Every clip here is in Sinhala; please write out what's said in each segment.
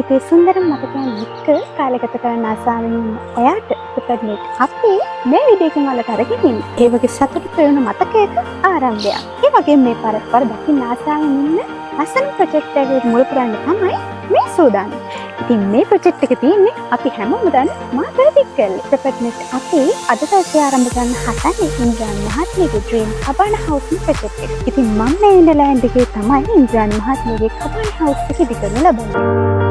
අතීතයේ සුන්දර මතකයන් එක්ක කාලගත කරන ආසාවෙන් ඔයාට ප්‍රපත්නෙට් අපි මේ වීඩියෝ එකෙන් ඔයාලට අරගෙන ඉන්නේ. ඒ වගේ සතුටු වෙන මතකයක ආරම්භයක්. ඒ වගේම මේ පාර දකින්න ආසාවෙන් ඉන්න අසන ප්‍රොජෙක්ට් එකේ මුල පුරන්න තමයි මේ සූදානම්. ඉතින් මේ ප්‍රොජෙක්ට් එක තියෙන්නේ අපි හැමෝම දන්න මාතෘකාවල ප්‍රපත්නෙට් අපි අද දවසේ ආරම්භ කරන හදන්නේ ඉන්ද්‍රාණි මහත්මියගේ ඩ්‍රීම් කබාන හවුස් ප්‍රොජෙක්ට් එක. ඉතින් මම මේ ඉන්ඩලෑන්ඩ් එකේ තමයි ඉන්ද්‍රාණි මහත්මියගේ කබාන හවුස් එක ඉදි කරනු ලබන්නේ.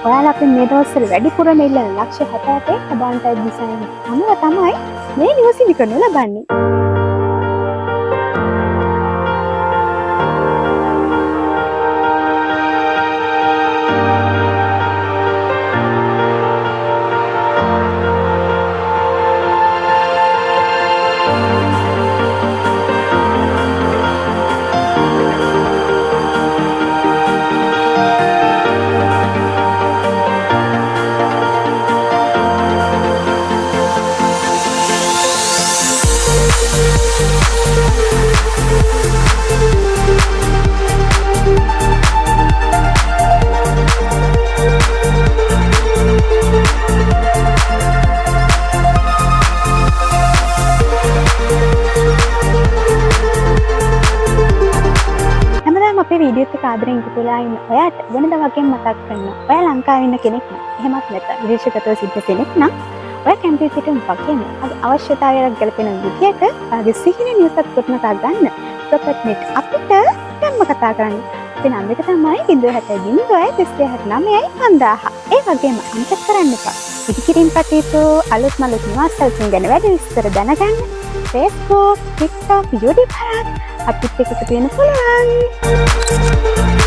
ඔයාලා අපේ මේ දවස්වල වැඩිපුරම ඉල්ලන ලක්ෂ 7-8 කබාන් ටයිප් ඩිසයින් අනුව තමයි මේ නිවස ඉදි කරනු ලබන්නේ. අපේ වීඩියෝ එක ආදරෙන් එකතු වෙලා ඉන්න ඔයාට වෙනදා වගේම මතක් කරනවා. ඔයා ලංකාවේ ඉන්න කෙනෙක් නම් එහෙමත් නැත්නම් විදේශගතව සිටින කෙනෙක් නම් ඔයා කැමති සිටින වගේම අවශ්‍යතාවයක් ගැලපෙන විදියට ආගේ සිහින නිවසක් ගොඩනගා ගන්න ප්‍රොපර්ටිනෙට් අපිට දැන්ම කතා කරන්න. අපේ නම්බර එක තමයි 070 ඒ වගේම අමතක කරන්න එපා. ඉදිකිරීම කටයුතු අලුත්ම නිවාස සැලසුම් ගැන වැඩි විස්තර දැනගන්න Facebook, TikTok, YouTube අපිත් එක්ක එකතු වෙන්න පුළුවන්.